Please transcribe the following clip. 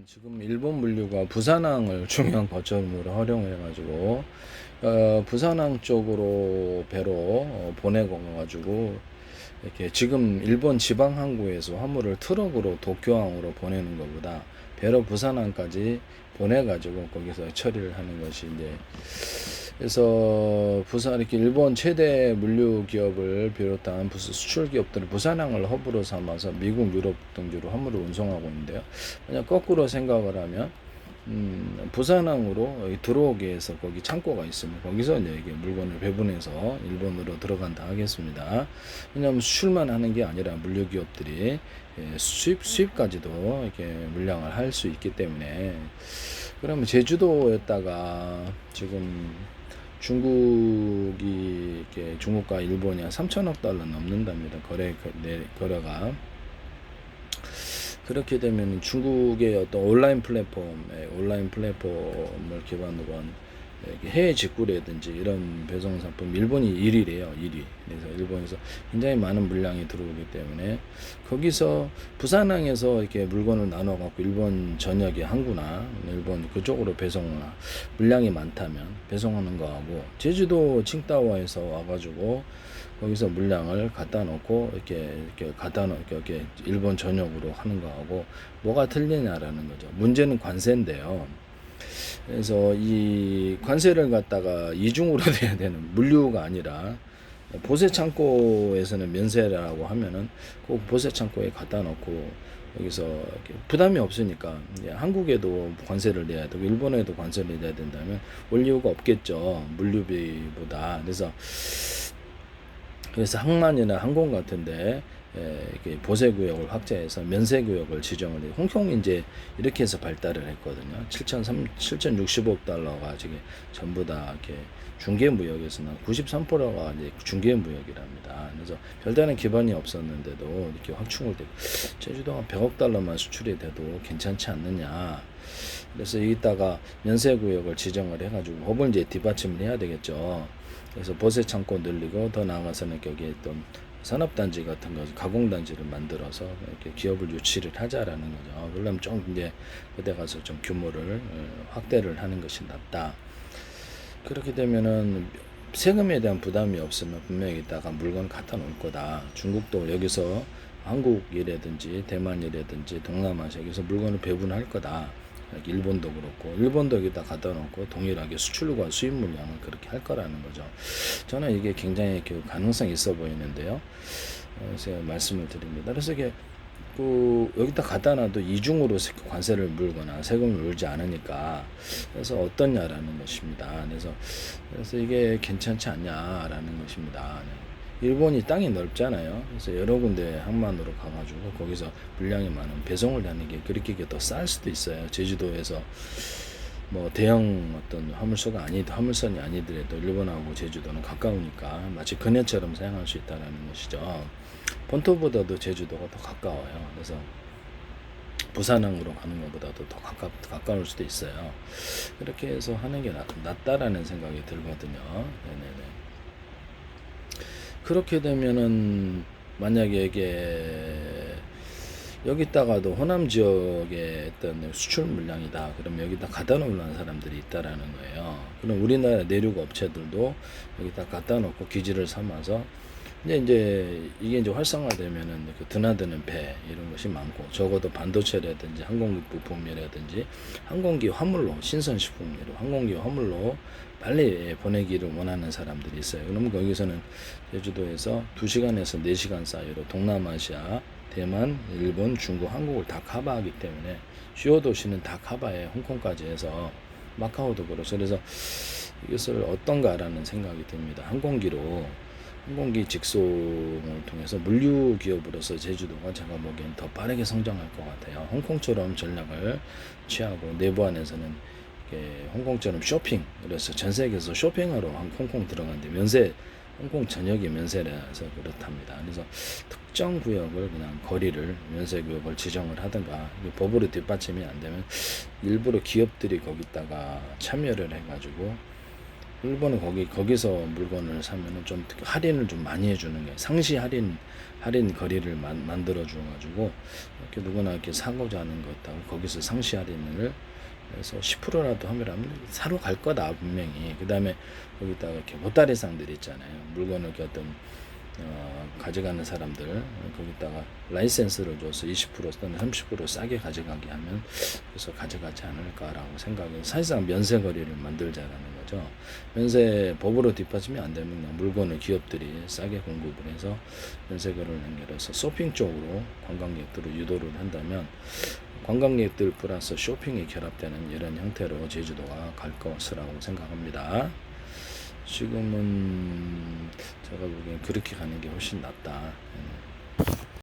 지금 일본 물류가 부산항을 중요한 거점으로 활용해가지고 부산항 쪽으로 배로 보내고 가지고 이렇게 지금 일본 지방 항구에서 화물을 트럭으로 도쿄항으로 보내는 것보다 배로 부산항까지 보내가지고 거기서 처리를 하는 것이 이제, 그래서 부산 이렇게 일본 최대 물류 기업을 비롯한 수출 기업들은 부산항을 허브로 삼아서 미국, 유럽 등지로 화물을 운송하고 있는데요. 만약 거꾸로 생각을 하면 부산항으로 들어오기 위해서 거기 창고가 있으면 거기서 이제 이게 물건을 배분해서 일본으로 들어간다 하겠습니다. 왜냐하면 수출만 하는 게 아니라 물류 기업들이 수입까지도 이렇게 물량을 할 수 있기 때문에. 그러면 제주도에다가 지금 중국이 이렇게 중국과 일본이 한 3천억 달러 넘는답니다. 거래가. 그렇게 되면 중국의 어떤 온라인 플랫폼을 기반으로 한 해외 직구라든지 이런 배송 상품, 일본이 1위래요. 1위. 그래서 일본에서 굉장히 많은 물량이 들어오기 때문에 거기서 부산항에서 이렇게 물건을 나눠 갖고 일본 전역의 항구나 일본 그쪽으로 물량이 많다면 배송하는 거하고, 제주도 칭다오에서 와가지고 거기서 물량을 갖다 놓고 이렇게 갖다 놓고 이렇게 일본 전역으로 하는 거하고 뭐가 틀리냐라는 거죠. 문제는 관세인데요. 그래서 이 관세를 갖다가 이중으로 돼야 되는, 물류가 아니라 보세 창고에서는 면세라고 하면은 꼭 보세 창고에 갖다 놓고 여기서 부담이 없으니까 한국에도 관세를 내야 되고 일본에도 관세를 내야 된다면 올 이유가 없겠죠, 물류비보다. 그래서 항만이나 항공 같은데 이렇게 보세구역을 확대해서 면세구역을 지정을 해요. 홍콩이 이제 이렇게 해서 발달을 했거든요. 7,065억 달러가 지금 전부 다 이렇게 중개무역에서는 93%가 이제 중개무역이랍니다. 그래서 별다른 기반이 없었는데도 이렇게 확충을 되고, 제주도가 100억 달러만 수출이 돼도 괜찮지 않느냐. 그래서 여기다가 면세구역을 지정을 해가지고 법을 이제 뒷받침을 해야 되겠죠. 그래서 보세 창고 늘리고 더 나아가서는 여기에 또 산업단지 같은 거, 가공단지를 만들어서 이렇게 기업을 유치를 하자라는 거죠. 그러면 좀 이제 그때 가서 좀 규모를 확대를 하는 것이 낫다. 그렇게 되면은 세금에 대한 부담이 없으면 분명히 이따가 물건 갖다 놓을 거다. 중국도 여기서 한국이라든지 대만이라든지 동남아시아에서 물건을 배분할 거다. 일본도 그렇고, 일본도 여기다 갖다 놓고 동일하게 수출과 수입 물량을 그렇게 할 거라는 거죠. 저는 이게 굉장히 가능성이 있어 보이는데요. 제가 말씀을 드립니다. 그래서 이게 여기다 갖다 놔도 이중으로 관세를 물거나 세금을 물지 않으니까, 그래서 어떠냐라는 것입니다. 그래서 이게 괜찮지 않냐라는 것입니다. 일본이 땅이 넓잖아요. 그래서 여러 군데 항만으로 가가지고 거기서 물량이 많은 배송을 하는 게 그렇게 더 쌀 수도 있어요. 제주도에서 뭐 대형 어떤 화물선이 아니더라도 일본하고 제주도는 가까우니까 마치 근해처럼 사용할 수 있다는 것이죠. 본토보다도 제주도가 더 가까워요. 그래서 부산항으로 가는 것보다도 더 가까울 수도 있어요. 그렇게 해서 하는 게 낫다라는 생각이 들거든요. 네네네. 그렇게 되면은 만약에 이게 여기다가도 호남 지역의 어떤 수출 물량이다, 그럼 여기다 갖다 놓으려는 사람들이 있다라는 거예요. 그럼 우리나라 내륙 업체들도 여기다 갖다 놓고 기지를 삼아서 이제 이게 이제 활성화되면은 드나드는 배 이런 것이 많고, 적어도 반도체라든지 항공기 부품이라든지 항공기 화물로, 신선식품으로 항공기 화물로 빨리 보내기를 원하는 사람들이 있어요. 그러면 거기서는 제주도에서 2시간에서 4시간 사이로 동남아시아, 대만, 일본, 중국, 한국을 다 커버하기 때문에 주요 도시는 다 커버해. 홍콩까지 해서 마카오도 그렇죠. 그래서 이것을 어떤가라는 생각이 듭니다. 항공기 직송을 통해서 물류 기업으로서 제주도가 제가 보기엔 더 빠르게 성장할 것 같아요. 홍콩처럼 전략을 취하고 내부 안에서는 홍콩처럼 그래서 전 세계에서 쇼핑하러 홍콩 들어가는데 홍콩 전역이 면세라서 그렇답니다. 그래서 특정 구역을 그냥 거리를 면세 구역을 지정을 하든가, 법으로 뒷받침이 안 되면 일부러 기업들이 거기다가 참여를 해가지고 일본은 거기서 물건을 사면은 좀 특히 할인을 좀 많이 해주는 게 상시 할인 거리를 만들어 줘가지고 이렇게 누구나 이렇게 사고자 하는 것하고 거기서 상시 할인을 해서 10%라도 하면 사러 갈 거다 분명히. 그 다음에 거기다가 이렇게 보따리상들 있잖아요. 물건을 이렇게 어떤 가져가는 사람들 거기다가 라이센스를 줘서 20% 또는 30% 싸게 가져가게 하면 그래서 가져가지 않을까라고 생각이 사실상 면세 거리를 만들자라는 거죠. 면세 법으로 뒷받침이 안 되면 그냥 물건을 기업들이 싸게 공급을 해서 면세 거리를 연결해서 쇼핑 쪽으로 관광객들을 유도를 한다면 관광객들 플러스 쇼핑이 결합되는 이런 형태로 제주도가 갈 것이라고 생각합니다. 지금은 제가 보기엔 그렇게 가는 게 훨씬 낫다.